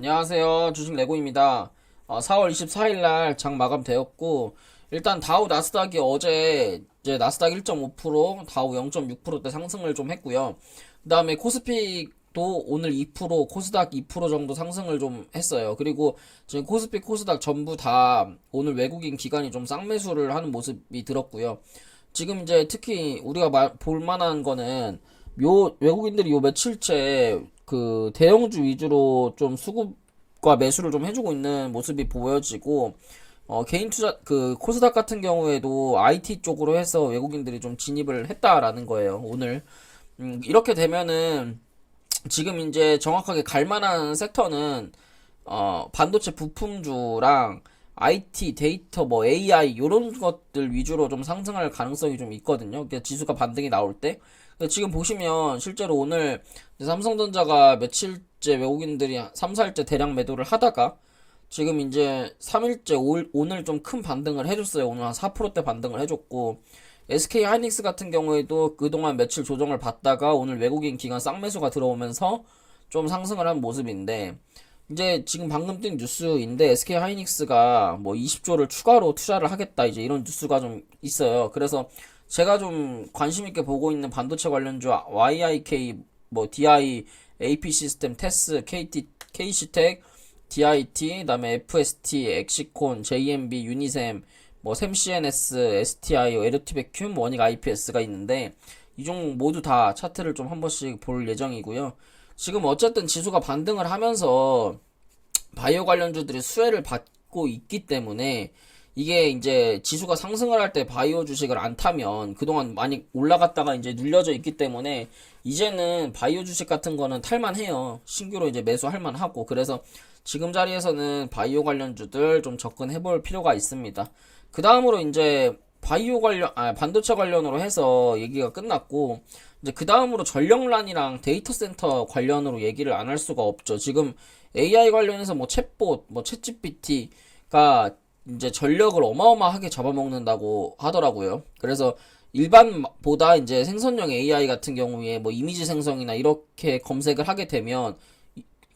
안녕하세요. 주식 레고입니다. 4월 24일 날 장 마감되었고, 일단 다우 나스닥이 어제 이제 나스닥 1.5%, 다우 0.6%대 상승을 좀 했고요. 그 다음에 코스피도 오늘 2%, 코스닥 2% 정도 상승을 좀 했어요. 그리고 지금 코스피, 코스닥 전부 다 오늘 외국인 기관이 좀 쌍매수를 하는 모습이 들었고요. 지금 이제 특히 우리가 볼 만한 거는 외국인들이 요 며칠째 그 대형주 위주로 좀 수급과 매수를 좀 해주고 있는 모습이 보여지고, 개인 투자 그 코스닥 같은 경우에도 IT 쪽으로 해서 외국인들이 좀 진입을 했다라는 거예요. 오늘 이렇게 되면은 지금 이제 정확하게 갈 만한 섹터는 반도체 부품주랑 IT, 데이터, 뭐 AI 요런 것들 위주로 좀 상승할 가능성이 좀 있거든요. 그러니까 지수가 반등이 나올 때. 지금 보시면 실제로 오늘 삼성전자가 며칠째 외국인들이 3, 4일째 대량 매도를 하다가 지금 이제 3일째 오늘 좀 큰 반등을 해줬어요. 오늘 한 4%대 반등을 해줬고, SK 하이닉스 같은 경우에도 그동안 며칠 조정을 받다가 오늘 외국인 기관 쌍매수가 들어오면서 좀 상승을 한 모습인데, 이제 지금 방금 뜬 뉴스인데 SK 하이닉스가 뭐 20조를 추가로 투자를 하겠다, 이제 이런 뉴스가 좀 있어요. 그래서 제가 좀 관심 있게 보고 있는 반도체 관련주 YIK, 뭐 DI, AP 시스템, 테스, KT, KC텍, DIT, 그다음에 FST, 엑시콘, JMB, 유니셈, 뭐 샘CNS, STI, 에르티베큐, 원익 IPS가 있는데 이 종목 모두 다 차트를 좀 한 번씩 볼 예정이고요. 지금 어쨌든 지수가 반등을 하면서 바이오 관련주들이 수혜를 받고 있기 때문에, 이게 이제 지수가 상승을 할 때 바이오 주식을 안 타면 그동안 많이 올라갔다가 이제 눌려져 있기 때문에 이제는 바이오 주식 같은 거는 탈만해요. 신규로 이제 매수할 만하고. 그래서 지금 자리에서는 바이오 관련주들 좀 접근해 볼 필요가 있습니다. 그 다음으로 이제 반도체 관련으로 해서 얘기가 끝났고, 이제 그 다음으로 전력란이랑 데이터 센터 관련으로 얘기를 안 할 수가 없죠. 지금 AI 관련해서 뭐 챗봇, 뭐 챗GPT가 이제 전력을 어마어마하게 잡아먹는다고 하더라고요. 그래서 일반보다 이제 생성형 AI 같은 경우에 뭐 이미지 생성이나 이렇게 검색을 하게 되면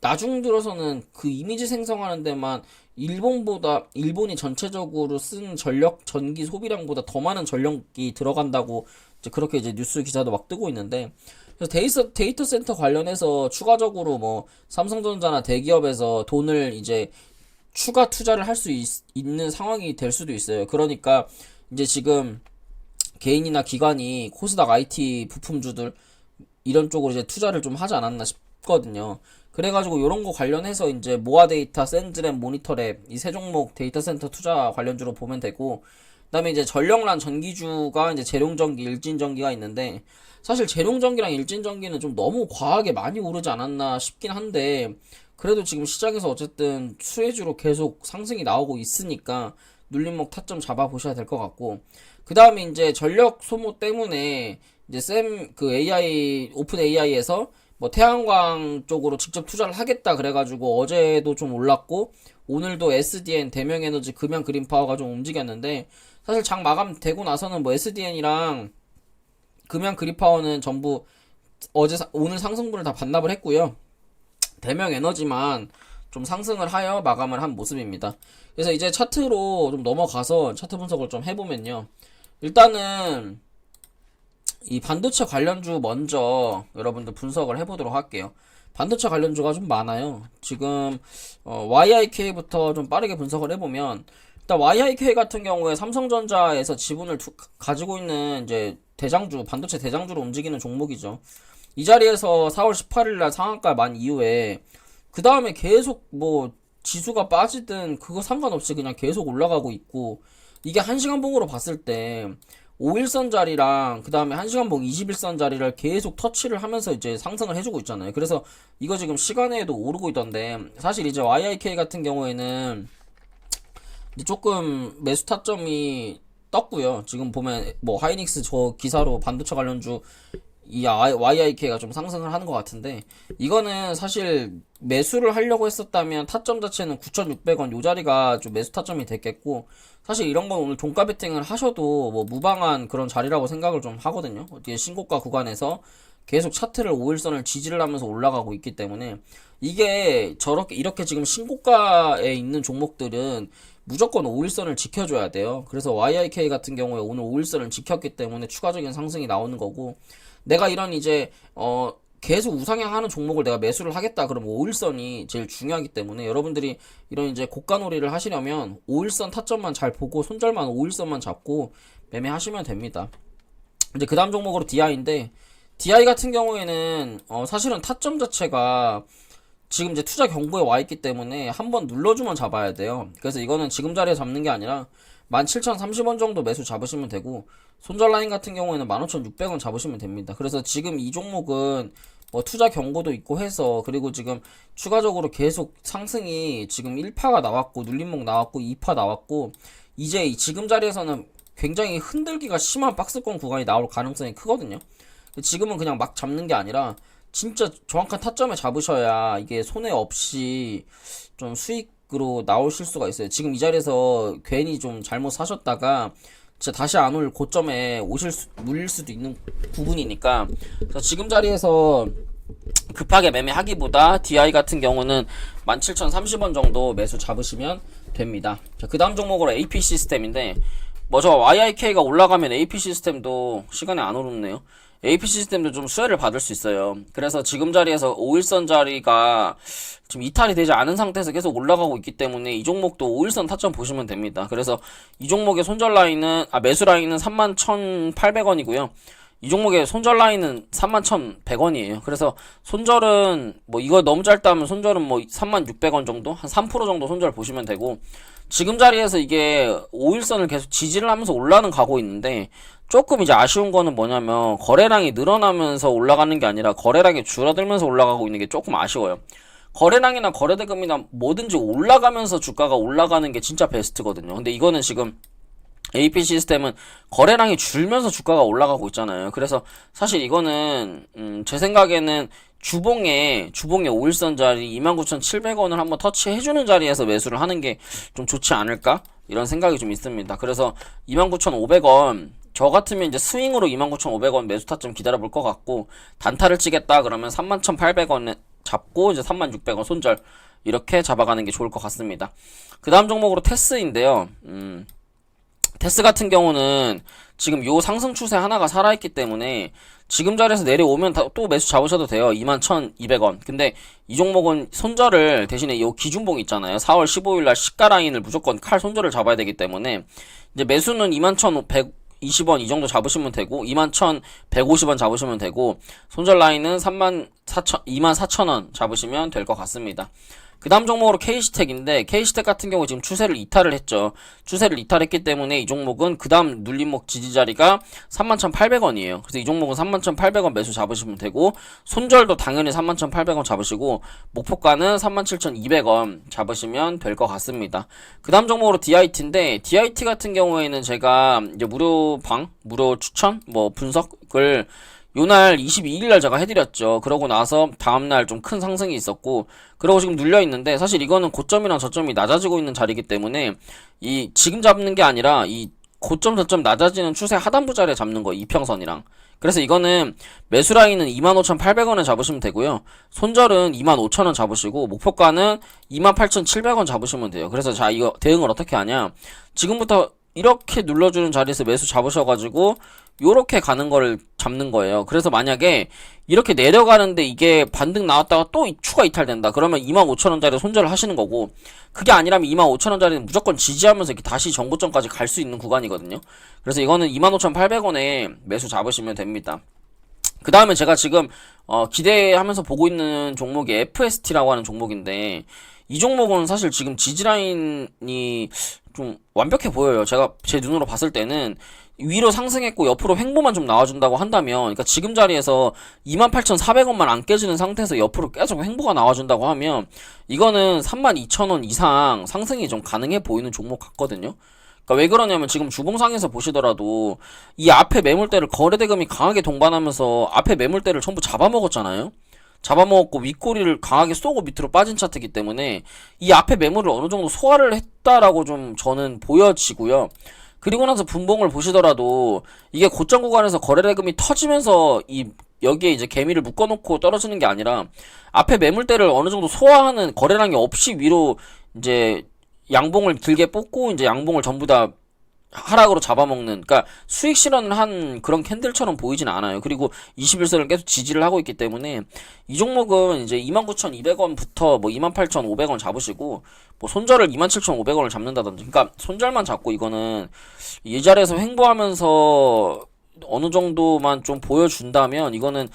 나중 들어서는 그 이미지 생성하는 데만 일본이 전체적으로 쓴 전력 전기 소비량보다 더 많은 전력이 들어간다고 이제 그렇게 이제 뉴스 기사도 막 뜨고 있는데, 그래서 데이터 센터 관련해서 추가적으로 뭐 삼성전자나 대기업에서 돈을 이제 추가 투자를 할 수 있는 상황이 될 수도 있어요. 그러니까 이제 지금 개인이나 기관이 코스닥 IT 부품주들 이런 쪽으로 이제 투자를 좀 하지 않았나 싶거든요. 그래가지고 이런 거 관련해서 이제 모아데이터, 센즈랩, 모니터랩 이 세 종목 데이터 센터 투자 관련주로 보면 되고, 그다음에 이제 전력란 전기주가 이제 재룡전기, 일진전기가 있는데, 사실 재룡전기랑 일진전기는 좀 너무 과하게 많이 오르지 않았나 싶긴 한데, 그래도 지금 시장에서 어쨌든 수혜주로 계속 상승이 나오고 있으니까 눌림목 타점 잡아 보셔야 될 것 같고, 그 다음에 이제 전력 소모 때문에 이제 그 AI 오픈 AI에서 뭐 태양광 쪽으로 직접 투자를 하겠다 그래가지고 어제도 좀 올랐고, 오늘도 SDN 대명에너지 금양 그린파워가 좀 움직였는데, 사실 장 마감되고 나서는 뭐 SDN이랑 금양 그린파워는 전부 오늘 상승분을 다 반납을 했고요. 대명에너지만 좀 상승을 하여 마감을 한 모습입니다. 그래서 이제 차트로 좀 넘어가서 차트 분석을 좀 해보면요. 일단은 이 반도체 관련주 먼저 여러분들 분석을 해보도록 할게요. 반도체 관련주가 좀 많아요. 지금 YIK부터 좀 빠르게 분석을 해보면, 일단 YIK 같은 경우에 삼성전자에서 지분을 가지고 있는 이제 대장주, 반도체 대장주로 움직이는 종목이죠. 이 자리에서 4월 18일 날 상한가 만 이후에 그 다음에 계속 뭐 지수가 빠지든 그거 상관없이 그냥 계속 올라가고 있고, 이게 1시간 봉으로 봤을 때 5일선 자리랑 그 다음에 1시간 봉 21선 자리를 계속 터치를 하면서 이제 상승을 해주고 있잖아요. 그래서 이거 지금 시간에도 오르고 있던데, 사실 이제 YIK 같은 경우에는 조금 매수 타점이 떴고요. 지금 보면 뭐 하이닉스 저 기사로 반도체 관련주 이 YIK가 좀 상승을 하는 것 같은데, 이거는 사실 매수를 하려고 했었다면 타점 자체는 9,600원 요 자리가 좀 매수 타점이 됐겠고, 사실 이런 건 오늘 종가 베팅을 하셔도 뭐 무방한 그런 자리라고 생각을 좀 하거든요. 어떻게 신고가 구간에서 계속 차트를 5일선을 지지를 하면서 올라가고 있기 때문에 이게 저렇게 이렇게 지금 신고가에 있는 종목들은 무조건 5일선을 지켜줘야 돼요. 그래서 YIK 같은 경우에 오늘 5일선을 지켰기 때문에 추가적인 상승이 나오는 거고, 내가 이런 이제 계속 우상향하는 종목을 내가 매수를 하겠다 그러면 5일선이 제일 중요하기 때문에, 여러분들이 이런 이제 고가놀이를 하시려면 5일선 타점만 잘 보고 손절만 5일선만 잡고 매매하시면 됩니다. 이제 그 다음 종목으로 DI인데, DI 같은 경우에는 사실은 타점 자체가 지금 이제 투자 경고에 와 있기 때문에 한번 눌러주면 잡아야 돼요. 그래서 이거는 지금 자리에 잡는 게 아니라 17,030원 정도 매수 잡으시면 되고, 손절 라인 같은 경우에는 15,600원 잡으시면 됩니다. 그래서 지금 이 종목은 뭐 투자 경고도 있고 해서, 그리고 지금 추가적으로 계속 상승이 지금 1파가 나왔고 눌림목 나왔고 2파 나왔고, 이제 지금 자리에서는 굉장히 흔들기가 심한 박스권 구간이 나올 가능성이 크거든요. 지금은 그냥 막 잡는 게 아니라 진짜 정확한 타점에 잡으셔야 이게 손해 없이 좀 수익으로 나오실 수가 있어요. 지금 이 자리에서 괜히 좀 잘못 사셨다가 진짜 다시 안 올 고점에 물릴 수도 있는 부분이니까, 그래서 지금 자리에서 급하게 매매하기보다 DI 같은 경우는 17,030원 정도 매수 잡으시면 됩니다. 자, 그 다음 종목으로 AP 시스템인데, 저 YIK가 올라가면 AP 시스템도 시간이 안 오르네요. AP 시스템도 좀 수혜를 받을 수 있어요. 그래서 지금 자리에서 5일선 자리가 지금 이탈이 되지 않은 상태에서 계속 올라가고 있기 때문에 이 종목도 5일선 타점 보시면 됩니다. 그래서 이 종목의 손절 라인은, 매수 라인은 31,800원이고요. 이 종목의 손절 라인은 31,100원이에요. 그래서 손절은 이거 너무 짧다 하면 손절은 36,000원 정도? 한 3% 정도 손절 보시면 되고, 지금 자리에서 이게 5일선을 계속 지지를 하면서 올라는 가고 있는데, 조금 이제 아쉬운 거는 뭐냐면 거래량이 늘어나면서 올라가는 게 아니라 거래량이 줄어들면서 올라가고 있는 게 조금 아쉬워요. 거래량이나 거래대금이나 뭐든지 올라가면서 주가가 올라가는 게 진짜 베스트거든요. 근데 이거는 지금 AP 시스템은 거래량이 줄면서 주가가 올라가고 있잖아요. 그래서 사실 이거는 제 생각에는 주봉에 5일선 자리 29,700원을 한번 터치해주는 자리에서 매수를 하는 게 좀 좋지 않을까? 이런 생각이 좀 있습니다. 그래서 29,500원, 저 같으면 이제 스윙으로 29,500원 매수 타점 기다려볼 것 같고, 단타를 치겠다 그러면 31,800원에 잡고 이제 36,000원 손절, 이렇게 잡아가는 게 좋을 것 같습니다. 그 다음 종목으로 테스인데요. 테스 같은 경우는 지금 요 상승 추세 하나가 살아있기 때문에 지금 자리에서 내려오면 또 매수 잡으셔도 돼요. 21,200원. 근데 이 종목은 손절을 대신에 요 기준봉 있잖아요. 4월 15일날 시가 라인을 무조건 칼 손절을 잡아야 되기 때문에 이제 매수는 21,120원 이 정도 잡으시면 되고, 21,150원 잡으시면 되고, 손절 라인은 24,000원 잡으시면 될 것 같습니다. 그 다음 종목으로 KC텍인데, KC텍 같은 경우 지금 추세를 이탈을 했죠. 추세를 이탈했기 때문에 이 종목은 그 다음 눌림목 지지 자리가 31,800원이에요. 그래서 이 종목은 31,800원 매수 잡으시면 되고, 손절도 당연히 31,800원 잡으시고, 목표가는 37,200원 잡으시면 될 것 같습니다. 그 다음 종목으로 DIT인데, DIT 같은 경우에는 제가 이제 무료 추천, 분석을 요날 22일날 제가 해드렸죠. 그러고 나서 다음날 좀 큰 상승이 있었고, 그러고 지금 눌려있는데, 사실 이거는 고점이랑 저점이 낮아지고 있는 자리이기 때문에 지금 잡는 게 아니라 이 고점 저점 낮아지는 추세 하단부 자리에 잡는 거예요. 이평선이랑. 그래서 이거는 매수 라인은 25,800원에 잡으시면 되고요. 손절은 25,000원 잡으시고, 목표가는 28,700원 잡으시면 돼요. 그래서 자, 이거 대응을 어떻게 하냐, 지금부터 이렇게 눌러주는 자리에서 매수 잡으셔가지고 요렇게 가는 거를 잡는 거예요. 그래서 만약에 이렇게 내려가는데 이게 반등 나왔다가 또 추가 이탈된다 그러면 25,000원짜리 손절을 하시는 거고, 그게 아니라면 25,000원짜리는 무조건 지지하면서 이렇게 다시 전고점까지 갈 수 있는 구간이거든요. 그래서 이거는 25,800원에 매수 잡으시면 됩니다. 그 다음에 제가 지금 기대하면서 보고 있는 종목이 FST라고 하는 종목인데, 이 종목은 사실 지금 지지라인이 좀 완벽해 보여요. 제가 제 눈으로 봤을 때는 위로 상승했고 옆으로 횡보만 좀 나와준다고 한다면, 그러니까 지금 자리에서 28,400원만 안 깨지는 상태에서 옆으로 계속 횡보가 나와준다고 하면 이거는 32,000원 이상 상승이 좀 가능해 보이는 종목 같거든요. 그러니까 왜 그러냐면 지금 주봉상에서 보시더라도 이 앞에 매물대를 거래대금이 강하게 동반하면서 앞에 매물대를 전부 잡아먹었잖아요. 잡아먹었고 윗꼬리를 강하게 쏘고 밑으로 빠진 차트이기 때문에 이 앞에 매물을 어느 정도 소화를 했다라고 좀 저는 보여지고요. 그리고 나서 분봉을 보시더라도 이게 고점 구간에서 거래대금이 터지면서 이 여기에 이제 개미를 묶어놓고 떨어지는 게 아니라 앞에 매물대를 어느 정도 소화하는 거래량이 없이 위로 이제 양봉을 길게 뽑고 이제 양봉을 전부 다 하락으로 잡아먹는, 그러니까 수익 실현을 한 그런 캔들처럼 보이진 않아요. 그리고 21선을 계속 지지를 하고 있기 때문에 이 종목은 이제 29,200원부터 뭐 28,500원 잡으시고 뭐 손절을 27,500원을 잡는다든지, 그러니까 손절만 잡고 이거는 이 자리에서 횡보하면서 어느 정도만 좀 보여준다면 이거는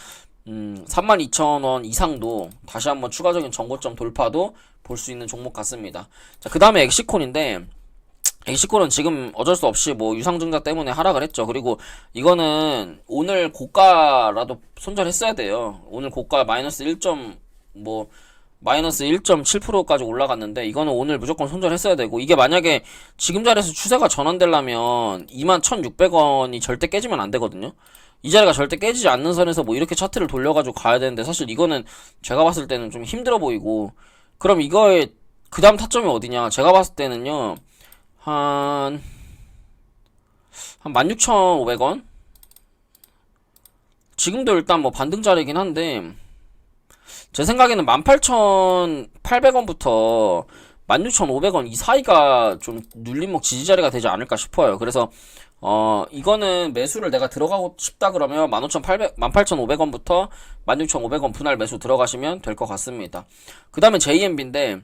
32,000원 이상도 다시 한번 추가적인 정고점 돌파도 볼 수 있는 종목 같습니다. 자, 그 다음에 엑시콘인데, 엑시콘은 지금 어쩔 수 없이 뭐 유상증자 때문에 하락을 했죠. 그리고 이거는 오늘 고가라도 손절했어야 돼요. 오늘 고가 마이너스 1.7%까지 올라갔는데 이거는 오늘 무조건 손절했어야 되고, 이게 만약에 지금 자리에서 추세가 전환되려면 21,600원이 절대 깨지면 안 되거든요. 이 자리가 절대 깨지지 않는 선에서 뭐 이렇게 차트를 돌려가지고 가야 되는데, 사실 이거는 제가 봤을 때는 좀 힘들어 보이고. 그럼 이거의 그 다음 타점이 어디냐, 제가 봤을 때는요 한 16,500원? 지금도 일단 뭐 반등자리긴 한데 제 생각에는 18,800원부터 16,500원 이 사이가 좀 눌림목 지지자리가 되지 않을까 싶어요. 그래서 이거는 매수를 내가 들어가고 싶다 그러면 18,500원부터 16,500원 분할 매수 들어가시면 될 것 같습니다. 그 다음에 JMB인데,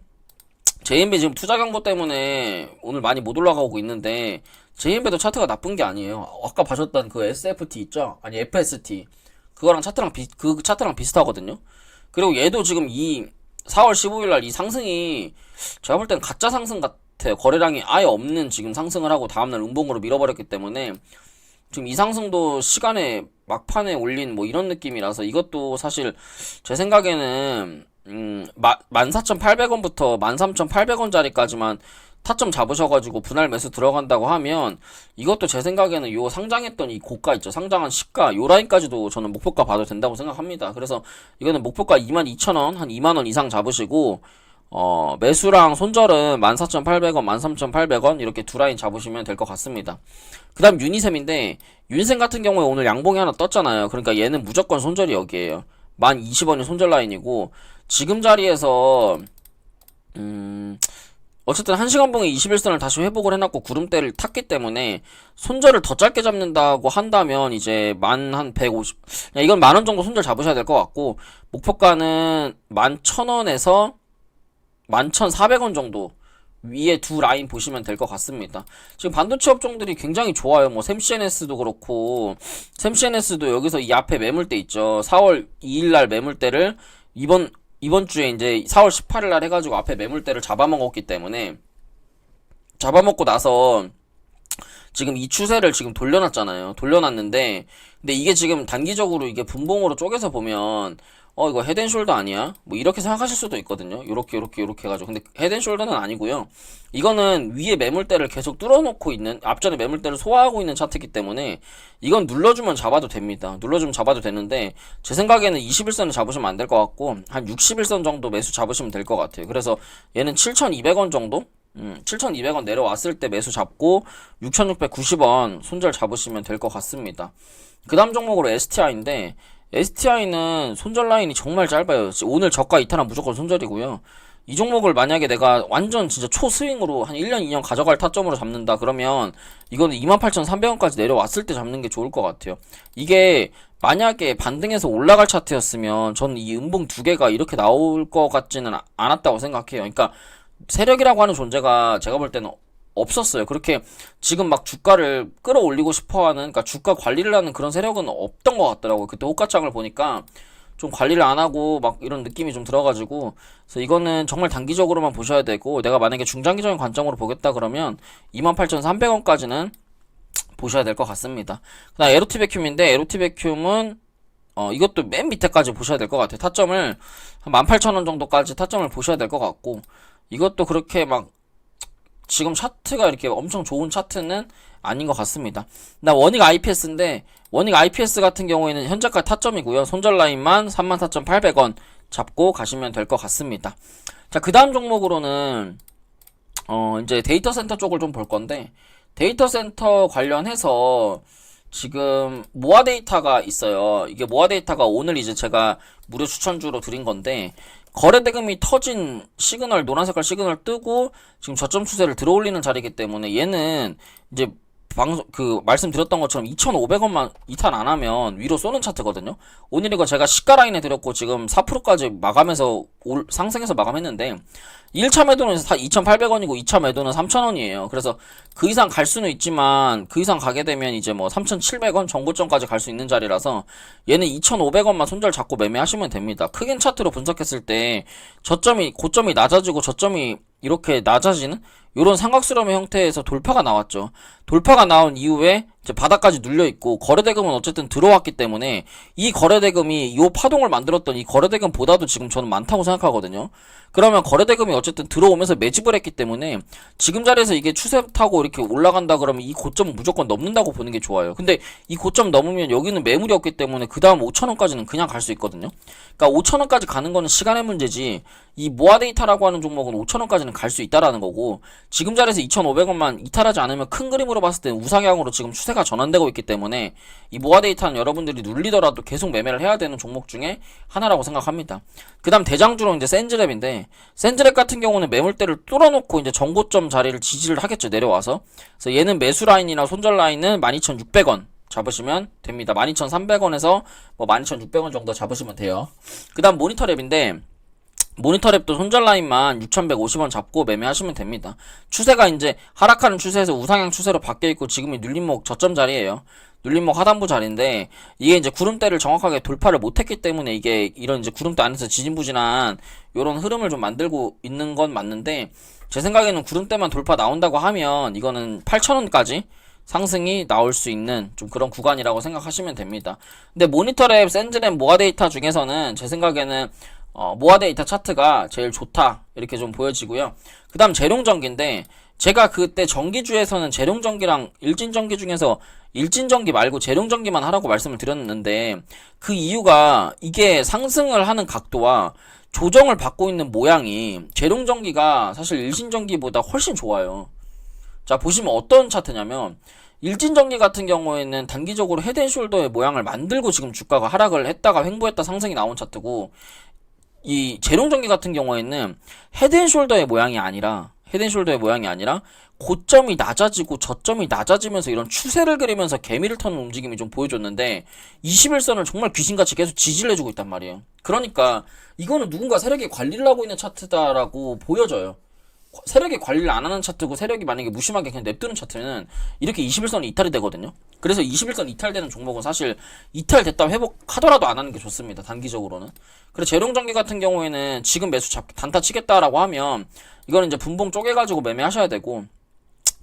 JMB 지금 투자 경고 때문에 오늘 많이 못 올라가고 있는데, JMB도 차트가 나쁜 게 아니에요. 아까 봐줬던 그 SFT 있죠? 아니, FST. 그거랑 그 차트랑 비슷하거든요? 그리고 얘도 지금 이 4월 15일날 이 상승이 제가 볼 땐 가짜 상승 같아요. 거래량이 아예 없는 지금 상승을 하고 다음날 음봉으로 밀어버렸기 때문에 지금 이 상승도 시간에 막판에 올린 뭐 이런 느낌이라서 이것도 사실 제 생각에는 14,800원부터 13,800원짜리까지만 타점 잡으셔가지고 분할 매수 들어간다고 하면 이것도 제 생각에는 요 상장했던 이 고가 있죠, 상장한 시가 요 라인까지도 저는 목표가 봐도 된다고 생각합니다. 그래서 이거는 목표가 22,000원 한 2만원 이상 잡으시고 매수랑 손절은 14,800원 13,800원 이렇게 두 라인 잡으시면 될 것 같습니다. 그 다음 유니셈인데, 유니셈 같은 경우에 오늘 양봉이 하나 떴잖아요. 그러니까 얘는 무조건 손절이 여기에요. 1020원이 손절 라인이고, 지금 자리에서 어쨌든 1시간봉에 21선을 다시 회복을 해놨고 구름대를 탔기 때문에 손절을 더 짧게 잡는다고 한다면 이제 한 150, 이건 10,000원 정도 손절 잡으셔야 될 것 같고, 목표가는 11,000원에서 11,400원 정도 위에 두 라인 보시면 될 것 같습니다. 지금 반도체 업종들이 굉장히 좋아요. 뭐 샘CNS도 그렇고, 샘CNS도 여기서 이 앞에 매물대 있죠. 4월 2일날 매물대를 이번 주에 이제 4월 18일날 해가지고 앞에 매물대를 잡아먹었기 때문에, 잡아먹고 나서 지금 이 추세를 지금 돌려놨잖아요. 돌려놨는데, 근데 이게 지금 단기적으로 이게 분봉으로 쪼개서 보면 이거 헤드앤숄더 아니야? 뭐 이렇게 생각하실 수도 있거든요. 요렇게 해가지고. 근데 헤드앤숄더는 아니고요. 이거는 위에 매물대를 계속 뚫어놓고 있는, 앞전에 매물대를 소화하고 있는 차트이기 때문에 이건 눌러주면 잡아도 됩니다. 눌러주면 잡아도 되는데 제 생각에는 21선을 잡으시면 안 될 것 같고 한 61선 정도 매수 잡으시면 될 것 같아요. 그래서 얘는 7,200원 정도? 7,200원 내려왔을 때 매수 잡고 6,690원 손절 잡으시면 될 것 같습니다. 그 다음 종목으로 STI인데, STI는 손절 라인이 정말 짧아요. 오늘 저가 이탈은 무조건 손절이고요. 이 종목을 만약에 내가 완전 진짜 초스윙으로 한 1년, 2년 가져갈 타점으로 잡는다 그러면 이거는 28,300원까지 내려왔을 때 잡는 게 좋을 것 같아요. 이게 만약에 반등해서 올라갈 차트였으면 저는 이 음봉 두 개가 이렇게 나올 것 같지는 않았다고 생각해요. 그러니까 세력이라고 하는 존재가 제가 볼 때는 없었어요. 그렇게 지금 막 주가를 끌어올리고 싶어하는, 그러니까 주가 관리를 하는 그런 세력은 없던 것 같더라고요. 그때 호가창을 보니까 좀 관리를 안 하고 막 이런 느낌이 좀 들어가지고, 그래서 이거는 정말 단기적으로만 보셔야 되고, 내가 만약에 중장기적인 관점으로 보겠다 그러면 28,300원까지는 보셔야 될 것 같습니다. 그다음 에로티베큐움인데, 에로티베큐움은 이것도 맨 밑에까지 보셔야 될 것 같아요. 타점을 한 18,000원 정도까지 타점을 보셔야 될 것 같고, 이것도 그렇게 막 지금 차트가 이렇게 엄청 좋은 차트는 아닌 것 같습니다. 나 원익 IPS인데, 원익 IPS 같은 경우에는 현재까지 타점이고요. 손절 라인만 34,800원 잡고 가시면 될 것 같습니다. 자, 그 다음 종목으로는 이제 데이터 센터 쪽을 좀 볼 건데, 데이터 센터 관련해서 지금 모아 데이터가 있어요. 이게 모아 데이터가 오늘 이제 제가 무료 추천주로 드린 건데, 거래 대금이 터진 시그널, 노란 색깔 시그널 뜨고 지금 저점 추세를 들어올리는 자리이기 때문에 얘는 이제 말씀드렸던 것처럼 2,500원만 이탈 안 하면 위로 쏘는 차트거든요. 오늘 이거 제가 시가 라인에 드렸고 지금 4%까지 마감해서 상승해서 마감했는데 1차 매도는 2,800원이고 2차 매도는 3,000원이에요. 그래서 그 이상 갈 수는 있지만 그 이상 가게 되면 이제 뭐 3,700원 정고점까지 갈 수 있는 자리라서 얘는 2,500원만 손절 잡고 매매하시면 됩니다. 크긴 차트로 분석했을 때 고점이 낮아지고 저점이 이렇게 낮아지는 요런 삼각수렴의 형태에서 돌파가 나왔죠. 돌파가 나온 이후에 이제 바닥까지 눌려있고 거래대금은 어쨌든 들어왔기 때문에 이 거래대금이 요 파동을 만들었던 이 거래대금보다도 지금 저는 많다고 생각하거든요. 그러면 거래대금이 어쨌든 들어오면서 매집을 했기 때문에 지금 자리에서 이게 추세 타고 이렇게 올라간다 그러면 이 고점은 무조건 넘는다고 보는 게 좋아요. 근데 이 고점 넘으면 여기는 매물이 없기 때문에 그 다음 5,000원까지는 그냥 갈 수 있거든요. 그러니까 5,000원까지 가는 거는 시간의 문제지, 이 모아데이터라고 하는 종목은 5,000원까지는 갈 수 있다라는 거고, 지금 자리에서 2,500원만 이탈하지 않으면 큰 그림으로 봤을 때는 우상향으로 지금 추세가 전환되고 있기 때문에 이 모아데이터는 여러분들이 눌리더라도 계속 매매를 해야 되는 종목 중에 하나라고 생각합니다. 그 다음 대장주로 이제 센즈랩인데, 센즈랩 같은 경우는 매물대를 뚫어놓고 이제 정고점 자리를 지지를 하겠죠, 내려와서. 그래서 얘는 매수 라인이나 손절 라인은 12,600원 잡으시면 됩니다. 12,300원에서 뭐 12,600원 정도 잡으시면 돼요. 그 다음 모니터랩인데, 모니터랩도 손절 라인만 6,150원 잡고 매매하시면 됩니다. 추세가 이제 하락하는 추세에서 우상향 추세로 바뀌어있고 지금이 눌림목 저점 자리에요. 눌림목 하단부 자리인데, 이게 이제 구름대를 정확하게 돌파를 못했기 때문에 이게 이런 이제 구름대 안에서 지진부진한 요런 흐름을 좀 만들고 있는 건 맞는데, 제 생각에는 구름대만 돌파 나온다고 하면 이거는 8,000원까지 상승이 나올 수 있는 좀 그런 구간이라고 생각하시면 됩니다. 근데 모니터랩, 센즈랩, 모아데이터 중에서는 제 생각에는 모아데이터 차트가 제일 좋다 이렇게 좀 보여지고요. 그 다음 재룡전기인데, 제가 그때 전기주에서는 재룡전기랑 일진전기 중에서 일진전기 말고 재룡전기만 하라고 말씀을 드렸는데, 그 이유가 이게 상승을 하는 각도와 조정을 받고 있는 모양이 재룡전기가 사실 일진전기보다 훨씬 좋아요. 자, 보시면 어떤 차트냐면, 일진전기 같은 경우에는 단기적으로 헤드앤숄더의 모양을 만들고 지금 주가가 하락을 했다가 횡보했다 상승이 나온 차트고, 이 재룡전기 같은 경우에는 헤드앤숄더의 모양이 아니라 고점이 낮아지고 저점이 낮아지면서 이런 추세를 그리면서 개미를 타는 움직임이 좀 보여줬는데, 21선을 정말 귀신같이 계속 지지를 해주고 있단 말이에요. 그러니까 이거는 누군가 세력이 관리를 하고 있는 차트다라고 보여져요. 세력이 관리를 안 하는 차트고 세력이 만약에 무심하게 그냥 냅두는 차트는 이렇게 21선이 이탈이 되거든요. 그래서 21선 이탈되는 종목은 사실 이탈됐다 회복하더라도 안 하는 게 좋습니다, 단기적으로는. 그래서 재룡전기 같은 경우에는 지금 단타 치겠다라고 하면 이거는 이제 분봉 쪼개가지고 매매하셔야 되고,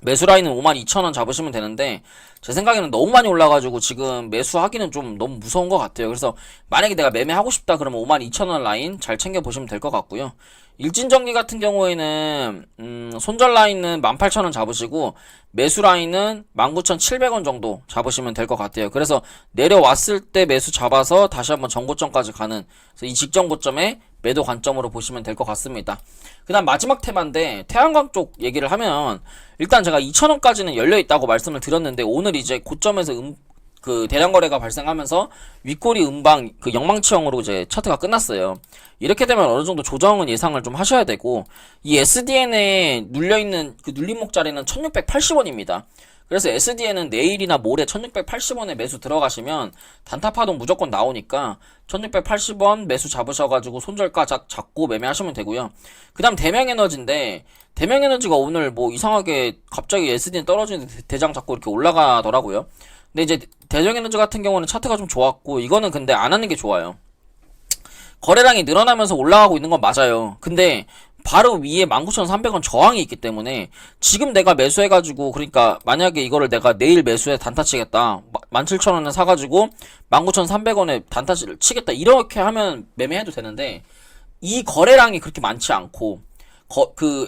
매수 라인은 52,000원 잡으시면 되는데, 제 생각에는 너무 많이 올라가지고 지금 매수하기는 좀 너무 무서운 것 같아요. 그래서 만약에 내가 매매하고 싶다 그러면 52,000원 라인 잘 챙겨보시면 될 것 같고요. 일진전기 같은 경우에는 손절 라인은 18,000원 잡으시고 매수 라인은 19,700원 정도 잡으시면 될 것 같아요. 그래서 내려왔을 때 매수 잡아서 다시 한번 전고점까지 가는, 그래서 이 직전 고점에 매도 관점으로 보시면 될 것 같습니다. 그 다음 마지막 테마인데, 태양광 쪽 얘기를 하면, 일단 제가 2,000원까지는 열려있다고 말씀을 드렸는데, 오늘 이제 고점에서 그 대량 거래가 발생하면서 윗꼬리 음방 그 영망치형으로 이제 차트가 끝났어요. 이렇게 되면 어느 정도 조정은 예상을 좀 하셔야 되고, 이 SDN에 눌려있는 그 눌림목 자리는 1680원입니다. 그래서 SDN은 내일이나 모레 1680원에 매수 들어가시면 단타 파동 무조건 나오니까 1680원 매수 잡으셔가지고 손절가 잡고 매매하시면 되고요. 그 다음 대명에너지인데, 대명에너지가 오늘 뭐 이상하게 갑자기 SDN 떨어지는데 대장 잡고 이렇게 올라가더라고요. 근데 이제 대명에너지 같은 경우는 차트가 좀 좋았고, 이거는 근데 안 하는 게 좋아요. 거래량이 늘어나면서 올라가고 있는 건 맞아요. 근데 바로 위에 19,300원 저항이 있기 때문에 지금 내가 매수해가지고, 그러니까 만약에 이거를 내가 내일 매수해 단타 치겠다, 17,000원에 사가지고 19,300원에 단타 치겠다 이렇게 하면 매매해도 되는데, 이 거래량이 그렇게 많지 않고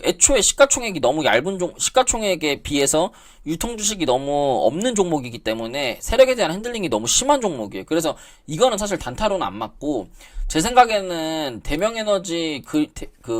애초에 시가총액이 너무 얇은 시가총액에 비해서 유통주식이 너무 없는 종목이기 때문에 세력에 대한 핸들링이 너무 심한 종목이에요. 그래서 이거는 사실 단타로는 안 맞고, 제 생각에는 대명에너지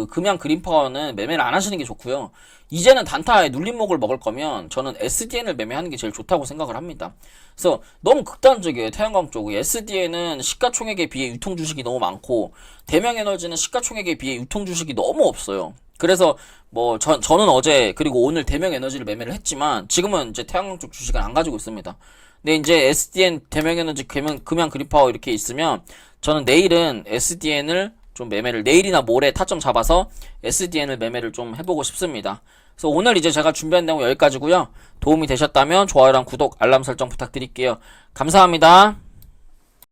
금양 그린파워는 매매를 안 하시는 게 좋고요. 이제는 단타에 눌림목을 먹을 거면 저는 SDN을 매매하는 게 제일 좋다고 생각을 합니다. 그래서 너무 극단적이에요. 태양광 쪽이. SDN은 시가총액에 비해 유통 주식이 너무 많고 대명에너지는 시가총액에 비해 유통 주식이 너무 없어요. 그래서 뭐 저는 어제 그리고 오늘 대명에너지를 매매를 했지만 지금은 이제 태양광 쪽 주식은 안 가지고 있습니다. 근데 이제 SDN, 대명에너지, 금양 그린파워 이렇게 있으면 저는 내일은 SDN을 좀 매매를 내일이나 모레 타점 잡아서 SDN을 매매를 좀 해보고 싶습니다. 그래서 오늘 이제 제가 준비한 내용 여기까지고요. 도움이 되셨다면 좋아요랑 구독, 알람 설정 부탁드릴게요. 감사합니다.